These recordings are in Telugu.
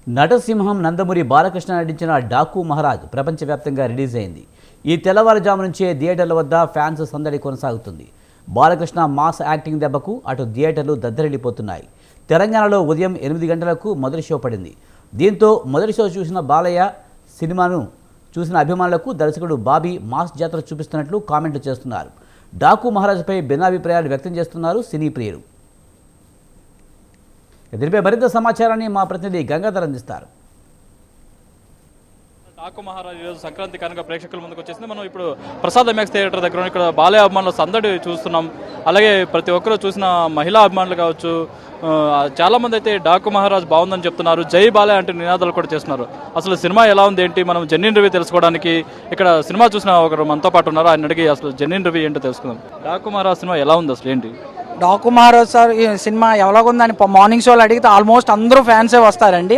నటసింహం నందమూరి బాలకృష్ణ నటించిన డాకు మహారాజ్ ప్రపంచవ్యాప్తంగా రిలీజ్ అయింది. ఈ తెల్లవారుజాము నుంచే థియేటర్ల వద్ద ఫ్యాన్స్ సందడి కొనసాగుతుంది. బాలకృష్ణ మాస్ యాక్టింగ్ దెబ్బకు అటు థియేటర్లు దద్దరిల్లిపోతున్నాయి. తెలంగాణలో ఉదయం 8 గంటలకు మొదటి షో పడింది. దీంతో మొదటి షో చూసిన బాలయ్య సినిమాను చూసిన అభిమానులకు దర్శకుడు బాబీ మాస్ జాతర చూపిస్తున్నట్లు కామెంట్లు చేస్తున్నారు. డాకు మహారాజ్పై భిన్నాభిప్రాయాలు వ్యక్తం చేస్తున్నారు సినీ ప్రియులు. దీనిపై మరింత సమాచారాన్ని మా ప్రతినిధి గంగాధర్ అందిస్తారు. డాకు మహారాజ్ ఈరోజు సంక్రాంతి కనుక ప్రేక్షకుల ముందుకు వచ్చేసింది. మనం ఇప్పుడు ప్రసాద్ ఎంఎక్స్ థియేటర్ దగ్గర ఇక్కడ బాలయ్య అభిమానుల సందడి చూస్తున్నాం. అలాగే ప్రతి ఒక్కరూ చూసిన మహిళా అభిమానులు కావచ్చు, చాలా మంది అయితే డాకు మహారాజ్ బాగుందని చెప్తున్నారు. జై బాలయ్య అంటే నినాదాలు కూడా చేస్తున్నారు. అసలు సినిమా ఎలా ఉంది ఏంటి మనం జెన్యున్ రివ్యూ తెలుసుకోవడానికి ఇక్కడ సినిమా చూసిన ఒకరు మనతో పాటు ఉన్నారు. ఆయన అడిగి అసలు జెన్యున్ రివ్యూ ఏంటో తెలుసుకుందాం. డాకు మహారాజ్ సినిమా ఎలా ఉంది అసలు ఏంటి? డాకు మహారాజ్ సార్ ఈ సినిమా ఎలాగుందని మార్నింగ్ షోలో అడిగితే ఆల్మోస్ట్ అందరూ ఫ్యాన్సే వస్తారండి.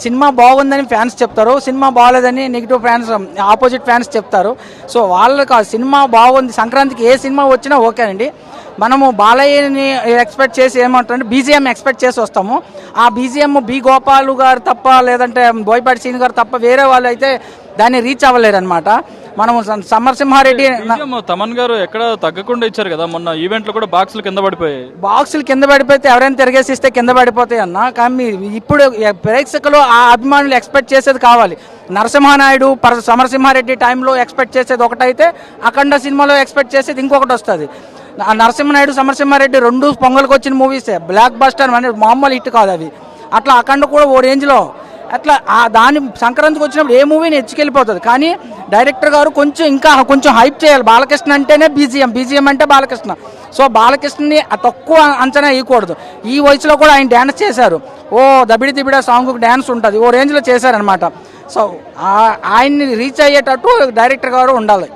సినిమా బాగుందని ఫ్యాన్స్ చెప్తారు, సినిమా బాగోలేదని నెగిటివ్ ఫ్యాన్స్ ఆపోజిట్ ఫ్యాన్స్ చెప్తారు. సో వాళ్ళకి ఆ సినిమా బాగుంది, సంక్రాంతికి ఏ సినిమా వచ్చినా ఓకేనండి. మనము బాలయ్యని ఎక్స్పెక్ట్ చేసి ఏమంటారంటే బీజిఎం ఎక్స్పెక్ట్ చేసి వస్తాము. ఆ బీజిఎం బి గోపాలు గారు తప్ప, లేదంటే బోయపాటి సీన్ గారు తప్ప వేరే వాళ్ళు అయితే దాన్ని రీచ్ అవ్వలేరు అనమాట. మనము సమరసింహారెడ్డి తమన్ గారు ఎక్కడ తగ్గకుండా ఇచ్చారు కదా, మొన్న ఈవెంట్ లో కూడా బాక్సులు కింద పడిపోయాయి. బాక్సులు కింద పడిపోతే ఎవరైనా తిరిగేసిస్తే కింద పడిపోతాయి అన్న. కానీ ఇప్పుడు ప్రేక్షకులు ఆ అభిమానులు ఎక్స్పెక్ట్ చేసేది కావాలి. నరసింహానాయుడు సమరసింహారెడ్డి టైంలో ఎక్స్పెక్ట్ చేసేది ఒకటైతే అఖండ సినిమాలో ఎక్స్పెక్ట్ చేసేది ఇంకొకటి వస్తుంది. నరసింహనాయుడు సమరసింహారెడ్డి రెండు పొంగల్కి వచ్చిన మూవీసే, బ్లాక్ బస్టర్ అనేది మామూలు హిట్ కాదు అవి. అట్లా అఖండ కూడా ఓ రేంజ్లో అట్లా దాని సంక్రాంతికి వచ్చినప్పుడు ఏ మూవీని ఎచ్చుకెళ్ళిపోతుంది. కానీ డైరెక్టర్ గారు కొంచెం హైప్ చేయాలి. బాలకృష్ణ అంటేనే బీజిఎం అంటే బాలకృష్ణ. సో బాలకృష్ణని తక్కువ అంచనా వేయకూడదు. ఈ వయసులో కూడా ఆయన డ్యాన్స్ చేశారు. ఓ దబిడి దిబిడ సాంగ్ డ్యాన్స్ ఉంటుంది, ఓ రేంజ్లో చేశారనమాట. సో ఆయన్ని రీచ్ అయ్యేటట్టు డైరెక్టర్ గారు ఉండాలి.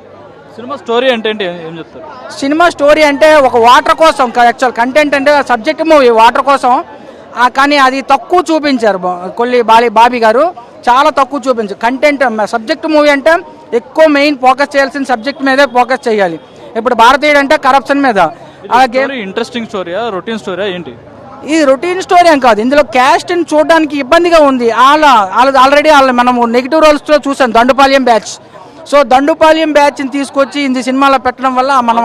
సినిమా స్టోరీ అంటే ఏంటి, ఏం చెప్తారు? సినిమా స్టోరీ అంటే ఒక వాటర్ కోసం, యాక్చువల్ కంటెంట్ అంటే సబ్జెక్ట్ మూవీ వాటర్ కోసం, కానీ అది తక్కువ చూపించారు. బాబీ గారు చాలా తక్కువ చూపించారు కంటెంట్. సబ్జెక్ట్ మూవీ అంటే ఎక్కువ మెయిన్ ఫోకస్ చేయాల్సిన సబ్జెక్ట్ మీదే ఫోకస్ చేయాలి. ఇప్పుడు భారతీయుడు అంటే కరప్షన్ మీద. అలాగే ఇంట్రెస్టింగ్ స్టోరీయా, రొటీన్ స్టోరీయా ఏంటి? ఇది రొటీన్ స్టోరీ ఏం కాదు. ఇందులో క్యాస్ట్ ని చూడడానికి ఇబ్బందిగా ఉంది. ఆల్రెడీ మనము నెగిటివ్ రోల్స్ లో చూసాం, Dandupalyam batch. So Dandupalyam batch ని తీసుకొచ్చి ఇంది సినిమాలో పెట్టడం వల్ల మనం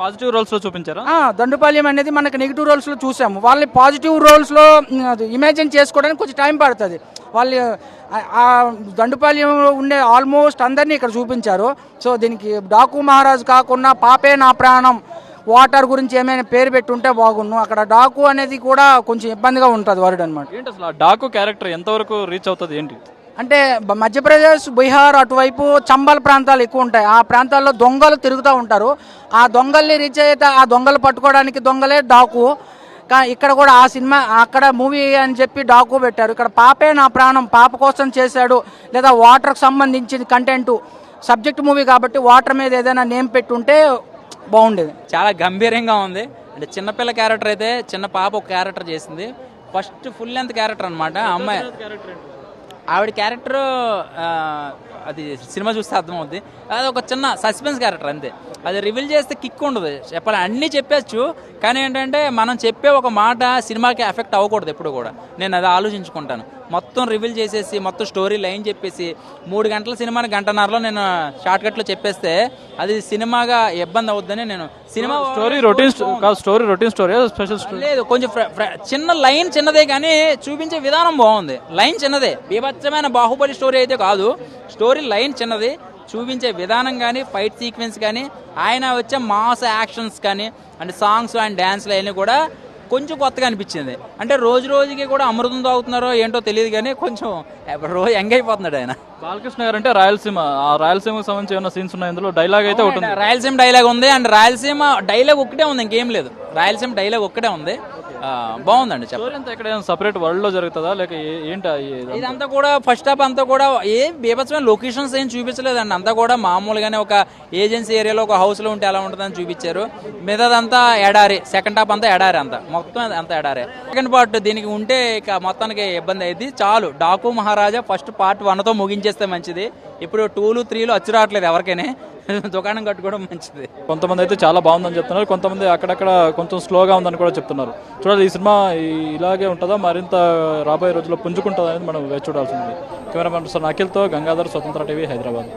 పాజిటివ్ రోల్స్ లో చూపించారా? దండుపాల్యం అనేది మనకి నెగిటివ్ రోల్స్ లో చూసాము. వాళ్ళని పాజిటివ్ రోల్స్ లో ఇమాజిన్ చేసుకోవడానికి కొంచెం టైం పడుతుంది. వాళ్ళు ఆ దండుపాల్యంలో ఉండే ఆల్మోస్ట్ అందరినీ ఇక్కడ చూపించారు. సో దీనికి డాకు మహారాజ్ కాకుండా పాపే నా ప్రాణం వాటర్ గురించి ఏమైనా పేరు పెట్టి ఉంటే బాగుండు. అక్కడ డాకు అనేది కూడా కొంచెం ఇబ్బందిగా ఉంటుంది వర్డ్ అనమాట. ఏంటి అసలు డాకు క్యారెక్టర్ ఎంతవరకు రీచ్ అవుతుంది ఏంటి? అంటే మధ్యప్రదేశ్, బీహార్ అటువైపు చంబల్ ప్రాంతాలు ఎక్కువ ఉంటాయి. ఆ ప్రాంతాల్లో దొంగలు తిరుగుతూ ఉంటారు. ఆ దొంగల్ని రీచ్ అయితే ఆ దొంగలు పట్టుకోవడానికి దొంగలే డాకు. ఇక్కడ కూడా ఆ సినిమా అక్కడ మూవీ అని చెప్పి డాకు పెట్టారు. ఇక్కడ పాపే నా ప్రాణం, పాప కోసం చేశాడు, లేదా వాటర్కి సంబంధించిన కంటెంట్ సబ్జెక్ట్ మూవీ కాబట్టి వాటర్ మీద ఏదైనా నేమ్ పెట్టి ఉంటే బాగుండేది. చాలా గంభీరంగా ఉంది. అంటే చిన్నపిల్ల క్యారెక్టర్ అయితే చిన్న పాప ఒక క్యారెక్టర్ చేసింది. ఫస్ట్ ఫుల్ లెంత్ క్యారెక్టర్ అనమాట అమ్మాయి. ఆవిడ క్యారెక్టర్ అది సినిమా చూస్తే అర్థమవుద్ది. అది ఒక చిన్న సస్పెన్స్ క్యారెక్టర్ అంతే. అది రివీల్ చేస్తే కిక్ ఉండదు. చెప్పాలి అన్నీ చెప్పేచ్చు, కానీ ఏంటంటే మనం చెప్పే ఒక మాట సినిమాకి ఎఫెక్ట్ అవ్వకూడదు ఎప్పుడు కూడా. నేను అది ఆలోచించుకుంటాను. మొత్తం రివీల్ చేసేసి మొత్తం స్టోరీ లైన్ చెప్పేసి 3 గంటల సినిమాని గంటన్నరలో నేను షార్ట్ కట్లో చెప్పేస్తే అది సినిమాగా ఇబ్బంది అవుద్దని నేను సినిమా రొటీన్ స్టోరీ స్పెషల్ లేదు. కొంచెం చిన్న లైన్ చిన్నదే కానీ చూపించే విధానం బాగుంది. లైన్ చిన్నదే, బీభత్సమైన బాహుబలి స్టోరీ అయితే కాదు. స్టోరీ లైన్ చిన్నది, చూపించే విధానం కానీ ఫైట్ సీక్వెన్స్ కానీ ఆయన వచ్చే మాస్ యాక్షన్స్ కానీ అంటే సాంగ్స్ అండ్ డ్యాన్స్లు అవన్నీ కూడా కొంచెం కొత్తగా అనిపించింది. అంటే రోజు రోజుకి కూడా అమృతం తాగుతున్నారో ఏంటో తెలియదు కానీ కొంచెం రోజు యంగ్ అయిపోతున్నాడు ఆయన. బాలకృష్ణ గారు అంటే రాయలసీమకు సంబంధించి ఏమైనా సీన్స్ ఉన్నాయి ఇందులో? డైలాగ్ అయితే ఉంటుంది, రాయలసీమ డైలాగ్ ఉంది. అండ్ రాయలసీమ డైలాగ్ ఒక్కటే ఉంది, ఇంకేం లేదు. రాయలసీమ డైలాగ్ ఒక్కటే ఉంది. బాగుందండి. ఇక్కడ సపరేట్ వరల్డ్ లో జరుగుతుందా లేక ఏంటి? ఇదంతా కూడా ఫస్ట్ హాఫ్ అంతా కూడా బీభత్సమైన లొకేషన్స్ ఏం చూపించలేదండి. అంతా కూడా మామూలుగానే ఒక ఏజెన్సీ ఏరియాలో ఒక హౌస్ లో ఉంటే ఎలా ఉంటుందని చూపించారు. మిగతాదంతా ఎడారి. సెకండ్ హాఫ్ అంతా ఎడారి, మొత్తం అంతా ఎడారి. సెకండ్ పార్ట్ దీనికి ఉంటే ఇక మొత్తానికి ఇబ్బంది అయింది. చాలు డాకు మహారాజా ఫస్ట్ పార్ట్ 1తో ముగించేస్తే మంచిది. ఇప్పుడు 2, 3 అచ్చు రావట్లేదు ఎవరికైనా. దుకాణం కట్టుకోవడం మంచిది. కొంతమంది అయితే చాలా బాగుందని చెప్తున్నారు, కొంతమంది అక్కడక్కడ కొంచెం స్లోగా ఉందని కూడా చెప్తున్నారు. చూడాలి ఈ సినిమా ఇలాగే ఉంటుందా మరింత రాబోయే రోజుల్లో పుంజుకుంటుందా అనేది మనం వేచి చూడాల్సింది. కెమెరామెన్ అఖిల్తో గంగాధర్, స్వతంత్ర టీవీ, హైదరాబాద్.